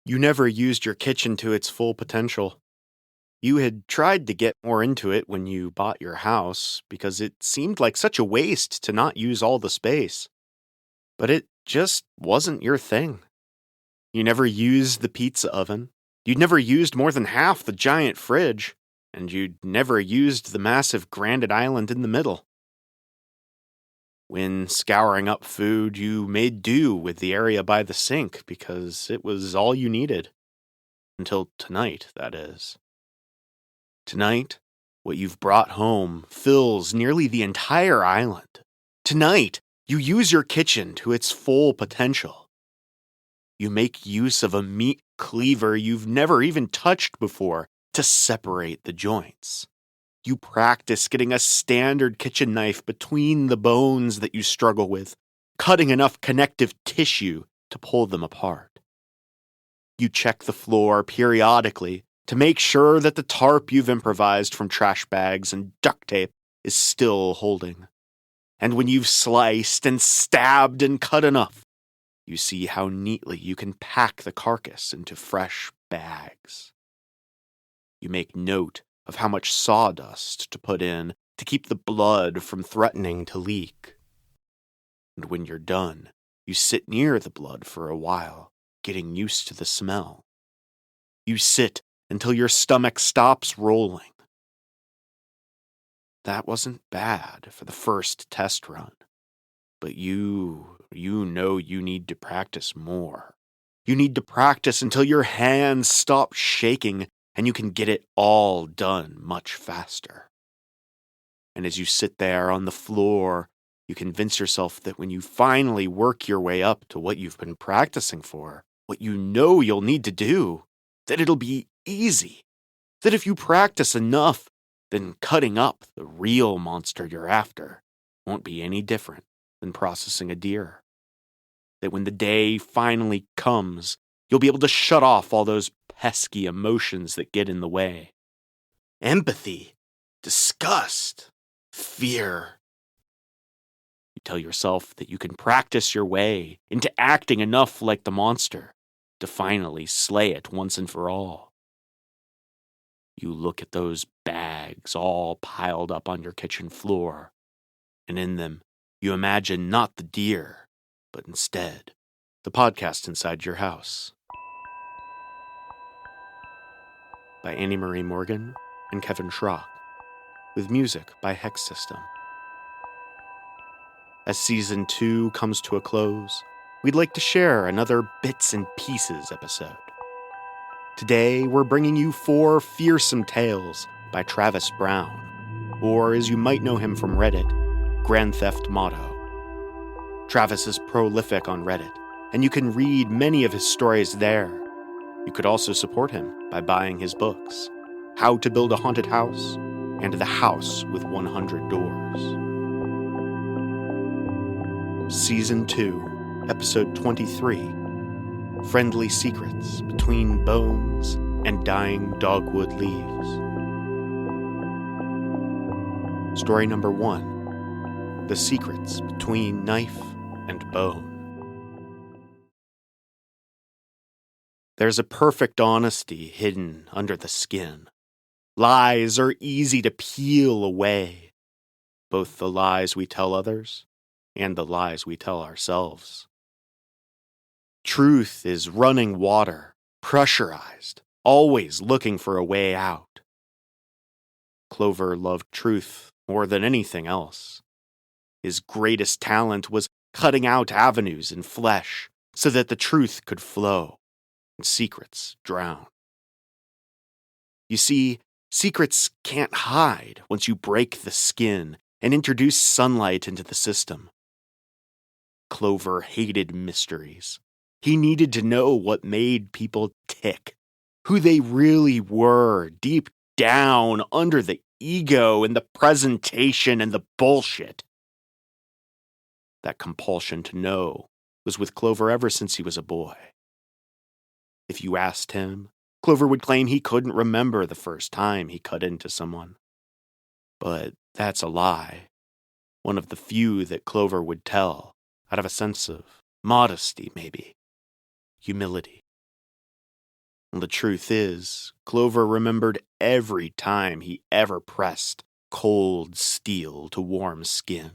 You never used your kitchen to its full potential. You had tried to get more into it when you bought your house because it seemed like such a waste to not use all the space. But it just wasn't your thing. You never used the pizza oven. You'd never used more than half the giant fridge. And you'd never used the massive granite island in the middle. When scouring up food, you made do with the area by the sink because it was all you needed. Until tonight, that is. Tonight, what you've brought home fills nearly the entire island. Tonight, you use your kitchen to its full potential. You make use of a meat cleaver you've never even touched before to separate the joints. You practice getting a standard kitchen knife between the bones that you struggle with, cutting enough connective tissue to pull them apart. You check the floor periodically to make sure that the tarp you've improvised from trash bags and duct tape is still holding. And when you've sliced and stabbed and cut enough, you see how neatly you can pack the carcass into fresh bags. You make note of how much sawdust to put in to keep the blood from threatening to leak. And when you're done, you sit near the blood for a while, getting used to the smell. You sit until your stomach stops rolling. That wasn't bad for the first test run, but you know you need to practice more. You need to practice until your hands stop shaking and you can get it all done much faster. And as you sit there on the floor, you convince yourself that when you finally work your way up to what you've been practicing for, what you know you'll need to do, that it'll be easy. That if you practice enough, then cutting up the real monster you're after won't be any different than processing a deer. That when the day finally comes, you'll be able to shut off all those pesky emotions that get in the way. Empathy, disgust, fear. You tell yourself that you can practice your way into acting enough like the monster to finally slay it once and for all. You look at those bags all piled up on your kitchen floor, and in them you imagine not the deer, but instead the podcast inside your house. By Annie Marie Morgan and Kevin Schrock, with music by Hex System. As Season 2 comes to a close, we'd like to share another Bits and Pieces episode. Today, we're bringing you 4 fearsome tales by Travis Brown, or as you might know him from Reddit, Grand Theft Motto. Travis is prolific on Reddit, and you can read many of his stories there. You could also support him by buying his books, How to Build a Haunted House and The House with 100 Doors. Season 2, Episode 23, Friendly Secrets Between Bones and Dying Dogwood Leaves. Story number 1, The Secrets Between Knife and Bone. There's a perfect honesty hidden under the skin. Lies are easy to peel away, both the lies we tell others and the lies we tell ourselves. Truth is running water, pressurized, always looking for a way out. Clover loved truth more than anything else. His greatest talent was cutting out avenues in flesh so that the truth could flow and secrets drown. You see, secrets can't hide once you break the skin and introduce sunlight into the system. Clover hated mysteries. He needed to know what made people tick, who they really were deep down under the ego and the presentation and the bullshit. That compulsion to know was with Clover ever since he was a boy. If you asked him, Clover would claim he couldn't remember the first time he cut into someone. But that's a lie. One of the few that Clover would tell, out of a sense of modesty, maybe. Humility. The truth is, Clover remembered every time he ever pressed cold steel to warm skin.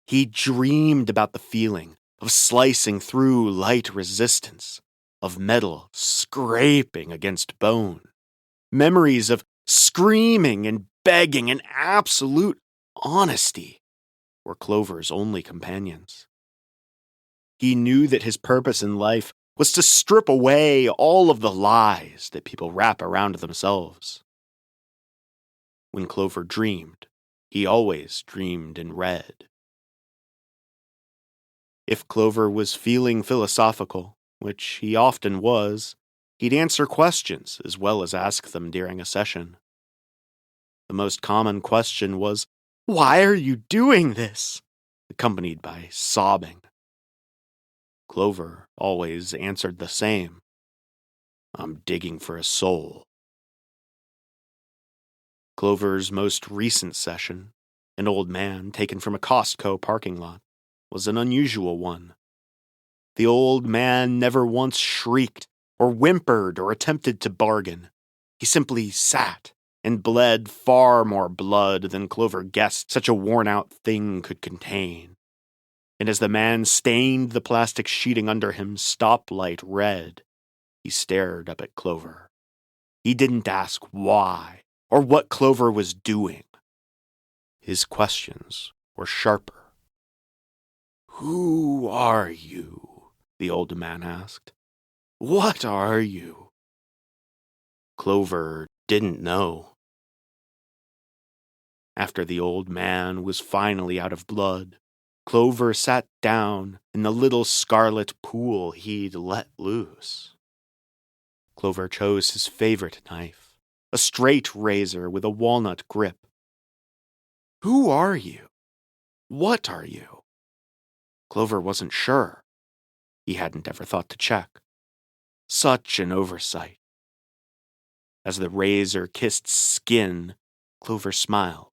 He dreamed about the feeling of slicing through light resistance, of metal scraping against bone, memories of screaming and begging in absolute honesty were Clover's only companions. He knew that his purpose in life was to strip away all of the lies that people wrap around themselves. When Clover dreamed, he always dreamed in red. If Clover was feeling philosophical, which he often was, he'd answer questions as well as ask them during a session. The most common question was, "Why are you doing this?" accompanied by sobbing. Clover always answered the same, "I'm digging for a soul." Clover's most recent session, an old man taken from a Costco parking lot, was an unusual one. The old man never once shrieked or whimpered or attempted to bargain. He simply sat and bled far more blood than Clover guessed such a worn-out thing could contain. And as the man stained the plastic sheeting under him stoplight red, he stared up at Clover. He didn't ask why or what Clover was doing. His questions were sharper. "Who are you?" the old man asked. "What are you?" Clover didn't know. After the old man was finally out of blood, Clover sat down in the little scarlet pool he'd let loose. Clover chose his favorite knife, a straight razor with a walnut grip. "Who are you? What are you?" Clover wasn't sure. He hadn't ever thought to check. Such an oversight. As the razor kissed skin, Clover smiled.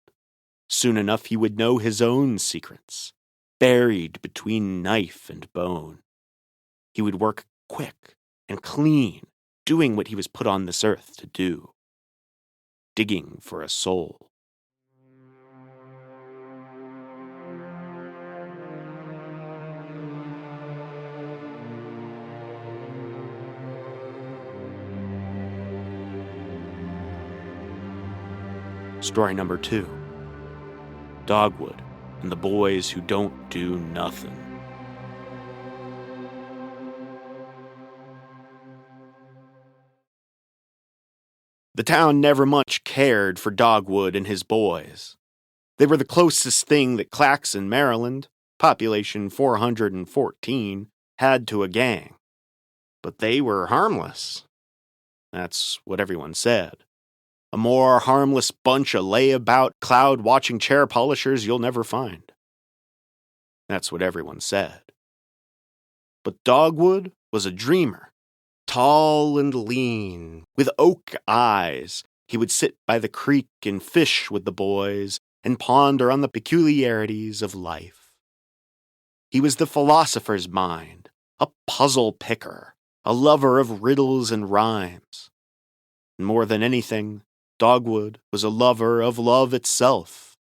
Soon enough he would know his own secrets, buried between knife and bone. He would work quick and clean, doing what he was put on this earth to do. Digging for a soul. Story number 2. Dogwood and the boys who don't do nothing. The town never much cared for Dogwood and his boys. They were the closest thing that Claxon, Maryland, population 414, had to a gang. But they were harmless. That's what everyone said. A more harmless bunch of layabout, cloud-watching chair polishers you'll never find. That's what everyone said. But Dogwood was a dreamer. Tall and lean, with oak eyes, he would sit by the creek and fish with the boys and ponder on the peculiarities of life. He was the philosopher's mind, a puzzle picker, a lover of riddles and rhymes. And more than anything, Dogwood was a lover of love itself.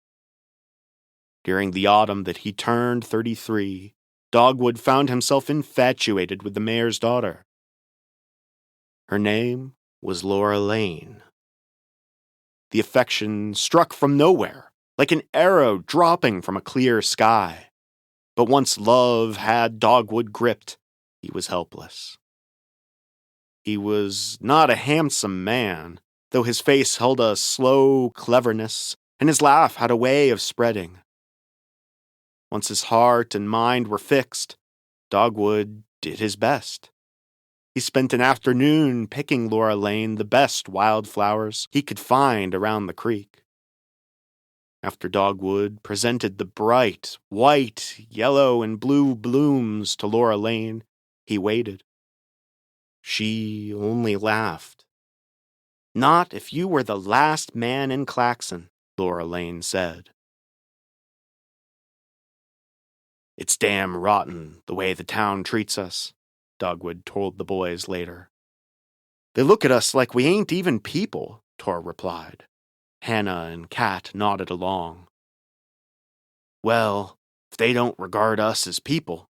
During the autumn that he turned 33, Dogwood found himself infatuated with the mayor's daughter. Her name was Laura Lane. The affection struck from nowhere, like an arrow dropping from a clear sky. But once love had Dogwood gripped, he was helpless. He was not a handsome man, though his face held a slow cleverness, and his laugh had a way of spreading. Once his heart and mind were fixed, Dogwood did his best. He spent an afternoon picking Laura Lane the best wildflowers he could find around the creek. After Dogwood presented the bright, white, yellow, and blue blooms to Laura Lane, he waited. She only laughed. "Not if you were the last man in Claxon," Laura Lane said. "It's damn rotten the way the town treats us," Dogwood told the boys later. They look at us like we ain't even people, Tor replied. Hannah and Kat nodded along. Well, if they don't regard us as people,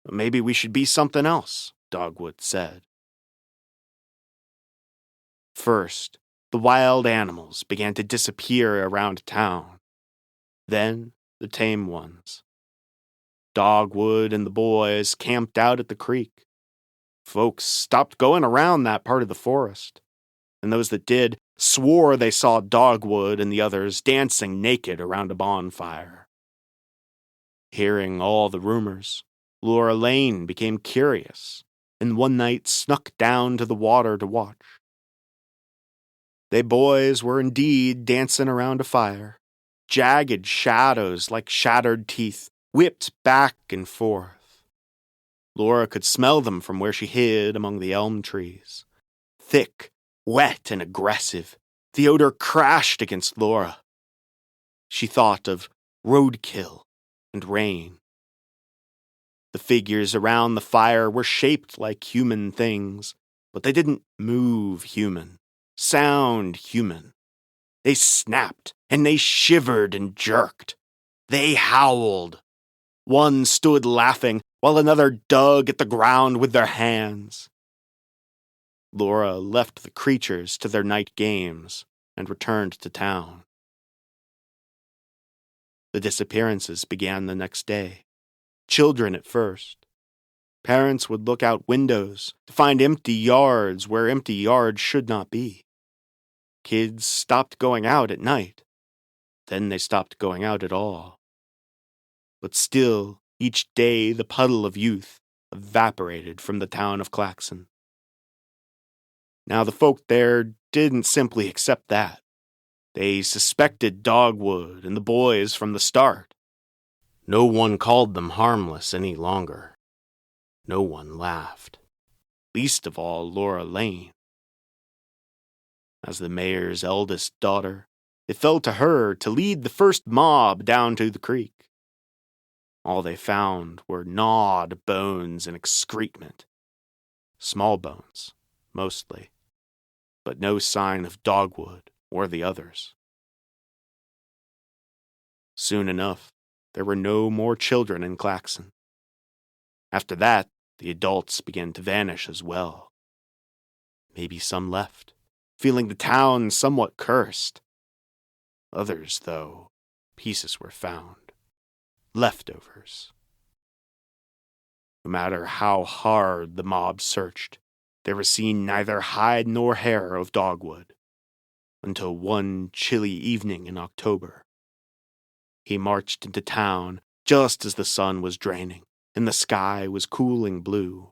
maybe we should be something else, Dogwood said. First, the wild animals began to disappear around town. Then, the tame ones. Dogwood and the boys camped out at the creek. Folks stopped going around that part of the forest, and those that did swore they saw Dogwood and the others dancing naked around a bonfire. Hearing all the rumors, Laura Lane became curious, and one night snuck down to the water to watch. They boys were indeed dancing around a fire. Jagged shadows like shattered teeth whipped back and forth. Laura could smell them from where she hid among the elm trees. Thick, wet, and aggressive, the odor crashed against Laura. She thought of roadkill and rain. The figures around the fire were shaped like human things, but they didn't move human, sound human. They snapped, and they shivered and jerked. They howled. One stood laughing, while another dug at the ground with their hands. Laura left the creatures to their night games and returned to town. The disappearances began the next day. Children at first. Parents would look out windows to find empty yards where empty yards should not be. Kids stopped going out at night. Then they stopped going out at all. But still, each day the puddle of youth evaporated from the town of Claxon. Now the folk there didn't simply accept that. They suspected Dogwood and the boys from the start. No one called them harmless any longer. No one laughed. Least of all Laura Lane. As the mayor's eldest daughter, it fell to her to lead the first mob down to the creek. All they found were gnawed bones and excrement. Small bones, mostly, but no sign of Dogwood or the others. Soon enough, there were no more children in Claxon. After that, the adults began to vanish as well. Maybe some left, feeling the town somewhat cursed. Others, though, pieces were found. Leftovers. No matter how hard the mob searched, there was seen neither hide nor hair of Dogwood, until one chilly evening in October. He marched into town just as the sun was draining, and the sky was cooling blue.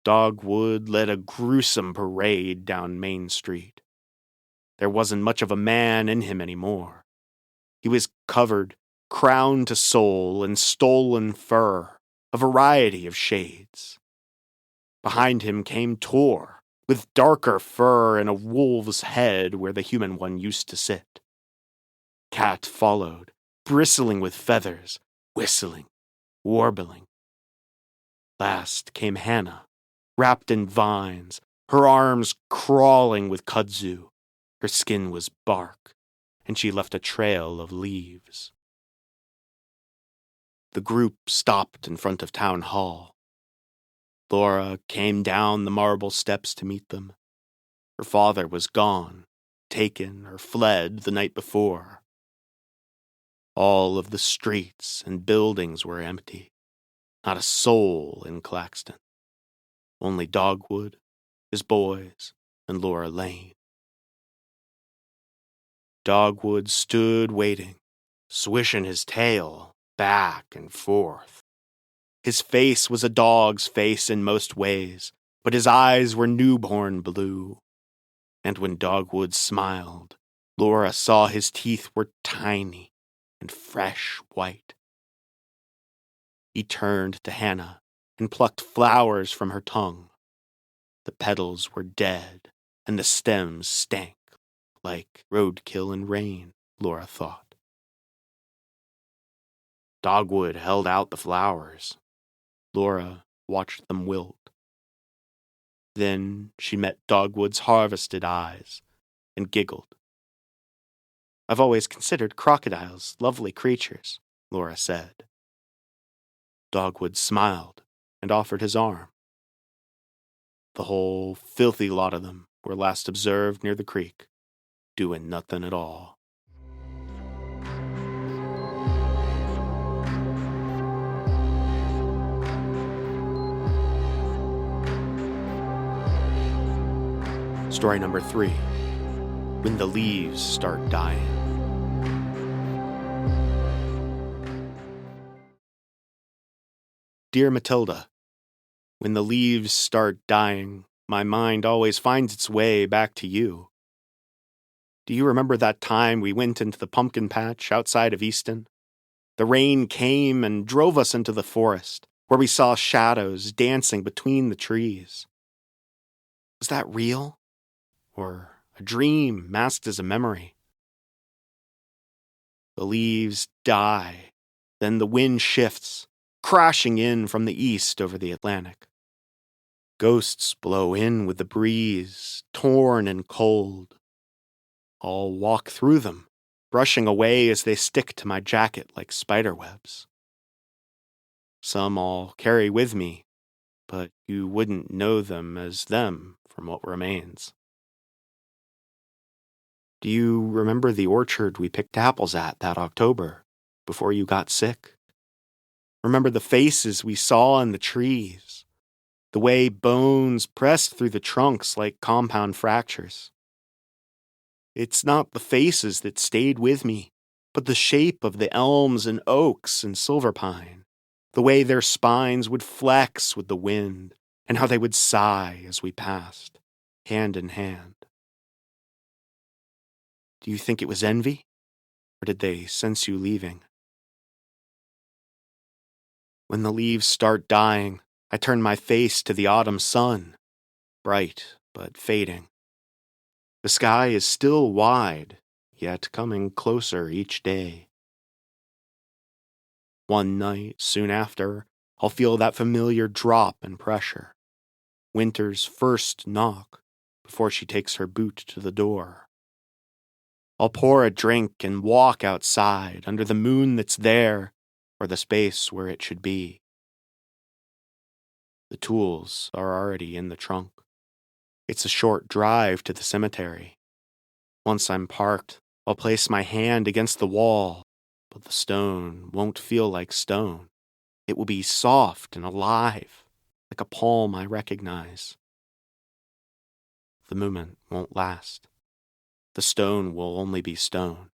Dogwood led a gruesome parade down Main Street. There wasn't much of a man in him anymore. He was covered, crown to sole, in stolen fur, a variety of shades. Behind him came Tor, with darker fur and a wolf's head where the human one used to sit. Cat followed, bristling with feathers, whistling, warbling. Last came Hannah, wrapped in vines, her arms crawling with kudzu. Her skin was bark, and she left a trail of leaves. The group stopped in front of Town Hall. Laura came down the marble steps to meet them. Her father was gone, taken or fled the night before. All of the streets and buildings were empty. Not a soul in Claxton. Only Dogwood, his boys, and Laura Lane. Dogwood stood waiting, swishing his tail back and forth. His face was a dog's face in most ways, but his eyes were newborn blue. And when Dogwood smiled, Laura saw his teeth were tiny and fresh white. He turned to Hannah and plucked flowers from her tongue. The petals were dead, and the stems stank like roadkill and rain, Laura thought. Dogwood held out the flowers. Laura watched them wilt. Then she met Dogwood's harvested eyes and giggled. "I've always considered crocodiles lovely creatures," Laura said. Dogwood smiled and offered his arm. The whole filthy lot of them were last observed near the creek, doing nothing at all. Story number 3. When the leaves start dying. Dear Matilda, when the leaves start dying, my mind always finds its way back to you. Do you remember that time we went into the pumpkin patch outside of Easton? The rain came and drove us into the forest, where we saw shadows dancing between the trees. Was that real? Or a dream masked as a memory? The leaves die, then the wind shifts, crashing in from the east over the Atlantic. Ghosts blow in with the breeze, torn and cold. I'll walk through them, brushing away as they stick to my jacket like spiderwebs. Some I'll carry with me, but you wouldn't know them as them from what remains. Do you remember the orchard we picked apples at that October, before you got sick? Remember the faces we saw in the trees, the way bones pressed through the trunks like compound fractures? It's not the faces that stayed with me, but the shape of the elms and oaks and silver pine, the way their spines would flex with the wind, and how they would sigh as we passed, hand in hand. Do you think it was envy, or did they sense you leaving? When the leaves start dying, I turn my face to the autumn sun, bright but fading. The sky is still wide, yet coming closer each day. One night, soon after, I'll feel that familiar drop and pressure. Winter's first knock, before she takes her boot to the door. I'll pour a drink and walk outside under the moon that's there, or the space where it should be. The tools are already in the trunk. It's a short drive to the cemetery. Once I'm parked, I'll place my hand against the wall, but the stone won't feel like stone. It will be soft and alive, like a palm I recognize. The moment won't last. The stone will only be stone.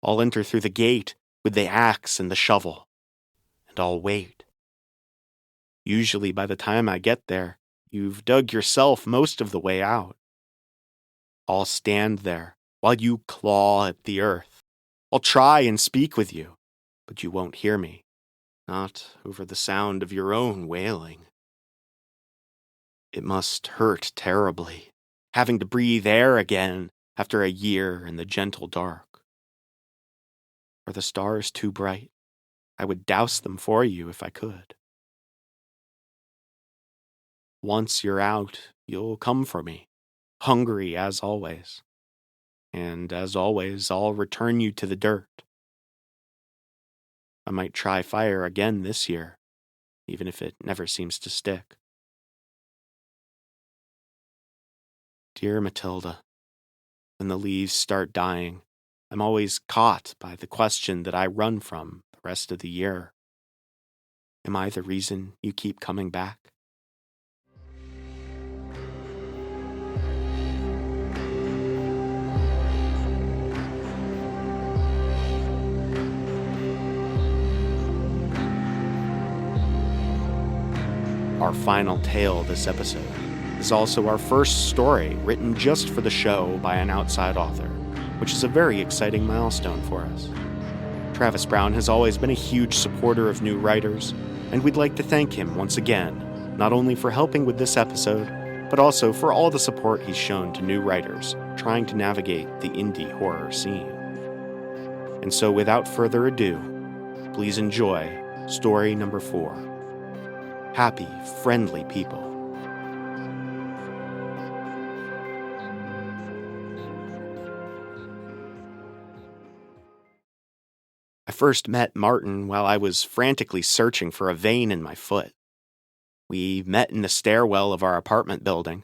I'll enter through the gate with the axe and the shovel, and I'll wait. Usually by the time I get there, you've dug yourself most of the way out. I'll stand there while you claw at the earth. I'll try and speak with you, but you won't hear me, not over the sound of your own wailing. It must hurt terribly, having to breathe air again after a year in the gentle dark. Are the stars too bright? I would douse them for you if I could. Once you're out, you'll come for me, hungry as always. And as always, I'll return you to the dirt. I might try fire again this year, even if it never seems to stick. Dear Matilda, when the leaves start dying, I'm always caught by the question that I run from the rest of the year. Am I the reason you keep coming back? Our final tale this episode is also our first story written just for the show by an outside author, which is a very exciting milestone for us. Travis Brown has always been a huge supporter of new writers, and we'd like to thank him once again, not only for helping with this episode, but also for all the support he's shown to new writers trying to navigate the indie horror scene. And so without further ado, please enjoy story number 4. Happy, friendly people. I first met Martin while I was frantically searching for a vein in my foot. We met in the stairwell of our apartment building.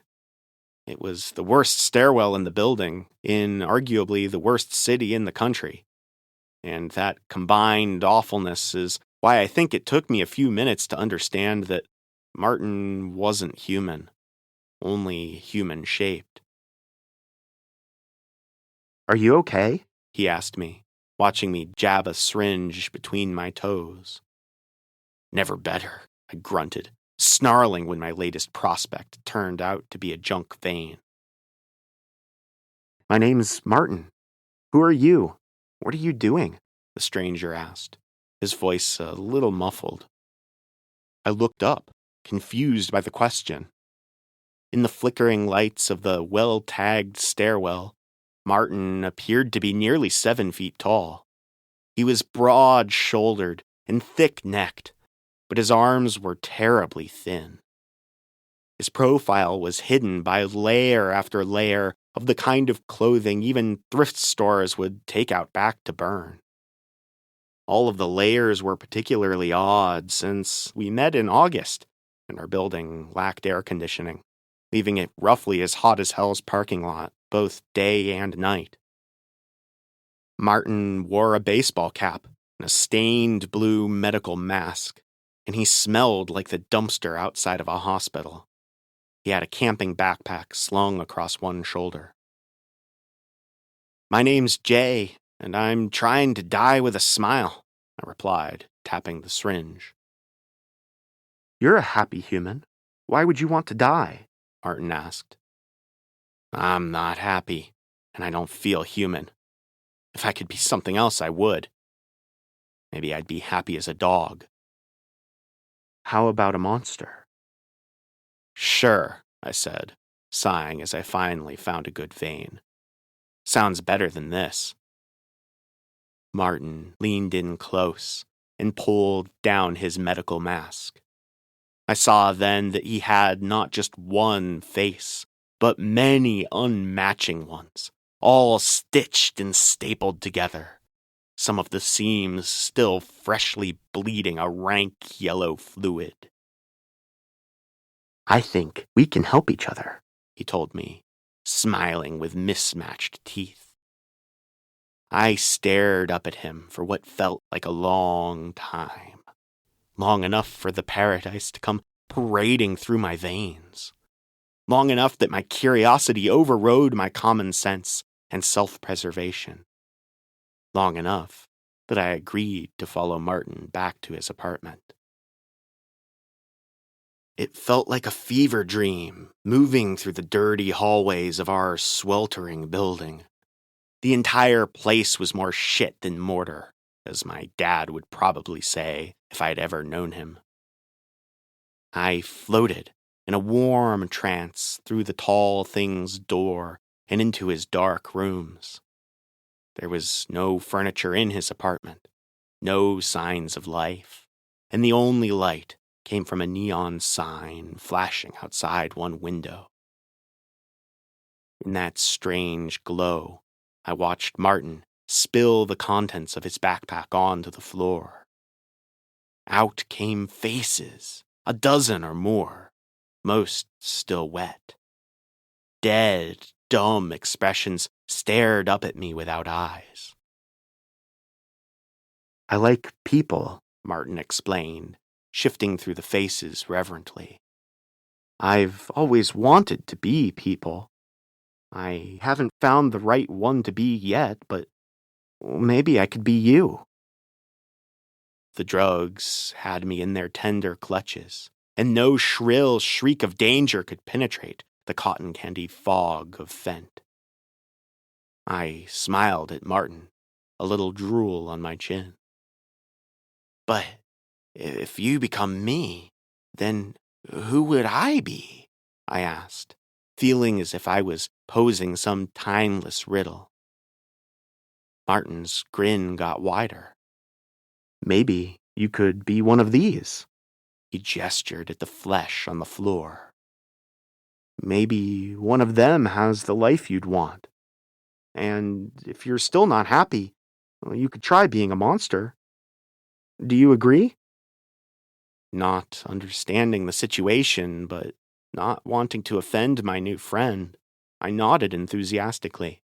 It was the worst stairwell in the building, in arguably the worst city in the country. And that combined awfulness is why I think it took me a few minutes to understand that Martin wasn't human, only human-shaped. "Are you okay?" he asked me, watching me jab a syringe between my toes. "Never better," I grunted, snarling when my latest prospect turned out to be a junk vein. "My name's Martin. Who are you? What are you doing?" the stranger asked, his voice a little muffled. I looked up, confused by the question. In the flickering lights of the well-tagged stairwell, Martin appeared to be nearly 7 feet tall. He was broad-shouldered and thick-necked, but his arms were terribly thin. His profile was hidden by layer after layer of the kind of clothing even thrift stores would take out back to burn. All of the layers were particularly odd since we met in August and our building lacked air conditioning, leaving it roughly as hot as hell's parking lot, both day and night. Martin wore a baseball cap and a stained blue medical mask, and he smelled like the dumpster outside of a hospital. He had a camping backpack slung across one shoulder. "My name's Jay, and I'm trying to die with a smile," I replied, tapping the syringe. "You're a happy human. Why would you want to die?" Martin asked. "I'm not happy, and I don't feel human. If I could be something else, I would. Maybe I'd be happy as a dog." "How about a monster?" "Sure," I said, sighing as I finally found a good vein. "Sounds better than this." Martin leaned in close and pulled down his medical mask. I saw then that he had not just one face, but many unmatching ones, all stitched and stapled together, some of the seams still freshly bleeding a rank yellow fluid. "I think we can help each other," he told me, smiling with mismatched teeth. I stared up at him for what felt like a long time. Long enough for the paradise to come parading through my veins. Long enough that my curiosity overrode my common sense and self-preservation. Long enough that I agreed to follow Martin back to his apartment. It felt like a fever dream, moving through the dirty hallways of our sweltering building. The entire place was more shit than mortar, as my dad would probably say if I'd ever known him. I floated in a warm trance through the tall thing's door and into his dark rooms. There was no furniture in his apartment, no signs of life, and the only light came from a neon sign flashing outside one window. In that strange glow, I watched Martin spill the contents of his backpack onto the floor. Out came faces, a dozen or more, most still wet. Dead, dumb expressions stared up at me without eyes. "I like people," Martin explained, shifting through the faces reverently. "I've always wanted to be people. I haven't found the right one to be yet, but maybe I could be you." The drugs had me in their tender clutches, and no shrill shriek of danger could penetrate the cotton candy fog of Fent. I smiled at Martin, a little drool on my chin. "But if you become me, then who would I be?" I asked, feeling as if I was posing some timeless riddle. Martin's grin got wider. "Maybe you could be one of these." He gestured at the flesh on the floor. Maybe one of them has the life you'd want. And if you're still not happy, well, you could try being a monster. Do you agree? Not understanding the situation, but not wanting to offend my new friend, I nodded enthusiastically.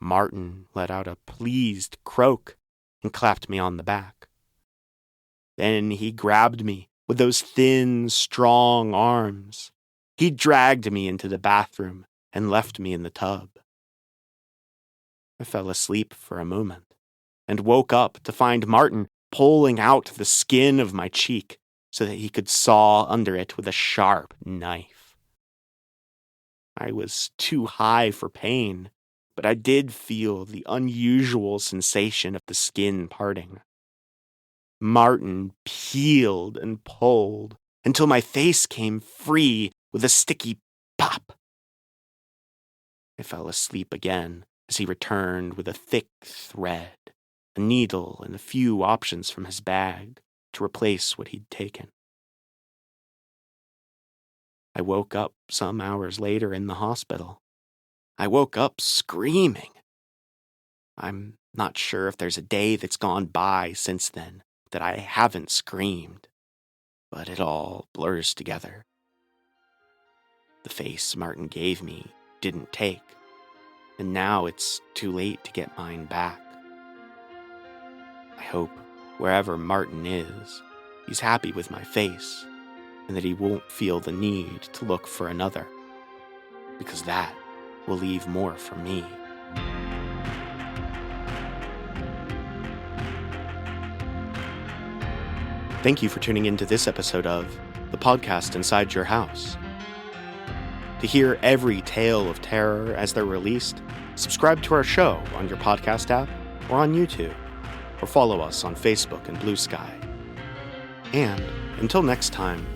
Martin let out a pleased croak and clapped me on the back. Then he grabbed me with those thin, strong arms. He dragged me into the bathroom and left me in the tub. I fell asleep for a moment and woke up to find Martin pulling out the skin of my cheek so that he could saw under it with a sharp knife. I was too high for pain, but I did feel the unusual sensation of the skin parting. Martin peeled and pulled until my face came free with a sticky pop. I fell asleep again as he returned with a thick thread, a needle, and a few options from his bag to replace what he'd taken. I woke up some hours later in the hospital. I woke up screaming. I'm not sure if there's a day that's gone by since then that I haven't screamed, but it all blurs together. The face Martin gave me didn't take, and now it's too late to get mine back. I hope wherever Martin is, he's happy with my face, and that he won't feel the need to look for another, because that will leave more for me. Thank you for tuning into this episode of the podcast Inside Your House. To hear every tale of terror as they're released, subscribe to our show on your podcast app or on YouTube, or follow us on Facebook and Blue Sky. And until next time,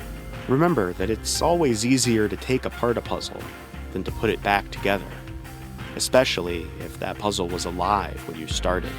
remember that it's always easier to take apart a puzzle than to put it back together, especially if that puzzle was alive when you started.